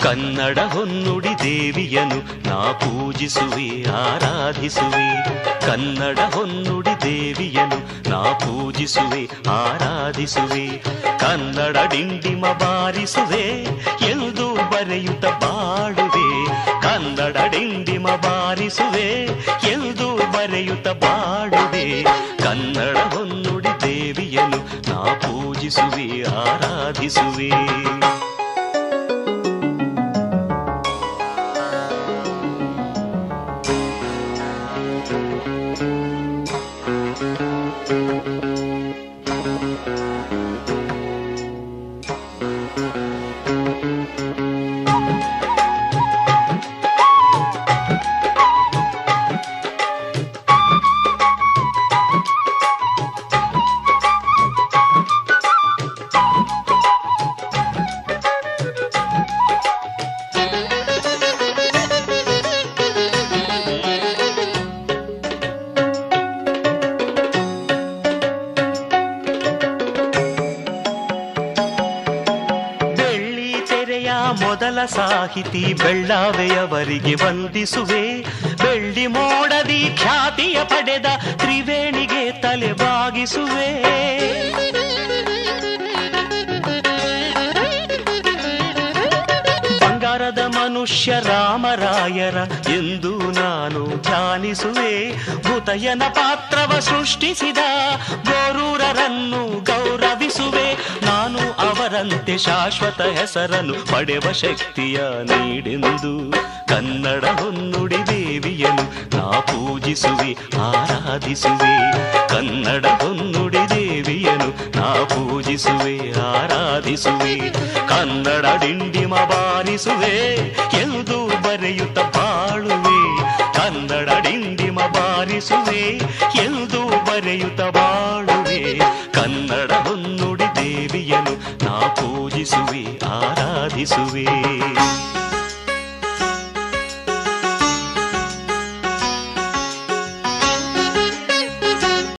ಕನ್ನಡ ಹೊನ್ನುಡಿ ದೇವಿಯನು ನಾ ಪೂಜಿಸುವೆ ಆರಾಧಿಸುವೆ. ಕನ್ನಡ ಹೊನ್ನುಡಿ ದೇವಿಯನು ನಾ ಪೂಜಿಸುವೆ ಆರಾಧಿಸುವೆ. ಕನ್ನಡ ಡಿಂಡಿಮ ಬಾರಿಸುವೆ ಎಂದು ಬರೆಯುತ್ತ ಬಾಡುವೆ. ಕನ್ನಡ ಡಿಂಡಿಮ ಬಾರಿಸುವೆ ಎಂದು ಬರೆಯುತ್ತ ಬಾಡುವೆ. ಕನ್ನಡ ಹೊನ್ನುಡಿ ದೇವಿಯನು ನಾ ಪೂಜಿಸುವೆ ಆರಾಧಿಸುವೆ. ಮೊದಲ ಸಾಹಿತಿ ಬೆಳ್ಳಾವೆಯವರಿಗೆ ವಂದಿಸುವೆ. ಬೆಳ್ಳಿ ಮೋಡದಿ ಖ್ಯಾತಿಯ ಪಡೆದ ತ್ರಿವೇಣಿಗೆ ತಲೆ ಬಾಗಿಸುವೆ. ಬಂಗಾರದ ಮನುಷ್ಯ ರಾಮರಾಯರ ಎಂದು ನಾನು ಧ್ಯಾನಿಸುವೆ. ಭೂತಯ್ಯನ ಪಾತ್ರವ ಸೃಷ್ಟಿಸಿದ ಗೋರೂರರನ್ನು ಗೌರವಿಸುವೆ. ನಾನು ಅವರಂತೆ ಶಾಶ್ವತ ಹೆಸರನ್ನು ಪಡೆವ ಶಕ್ತಿಯ ನೀಡೆಂದು ಕನ್ನಡ ಹೊನ್ನುಡಿ ದೇವಿಯನು ನಾ ಪೂಜಿಸುವೆ ಆರಾಧಿಸುವೆ. ಕನ್ನಡ ಹೊನ್ನುಡಿ ದೇವಿಯನು ನಾ ಪೂಜಿಸುವೆ ಆರಾಧಿಸುವೆ. ಕನ್ನಡ ಡಿಂಡಿಮ ಬಾರಿಸುವೆ ಎಂದು ಬರೆಯುತ್ತ ಬಾಳುವೆ. ಕನ್ನಡ ಡಿಂಡಿಮ ಬಾರಿಸುವೆ ಎಂದು ಬರೆಯುತ್ತ ಬಾಳುವೆ. ಕನ್ನಡ ಹೊನ್ನುಡಿ ದೇವಿಯನು ನಾ ಪೂಜಿಸುವೆ ಆರಾಧಿಸುವೆ.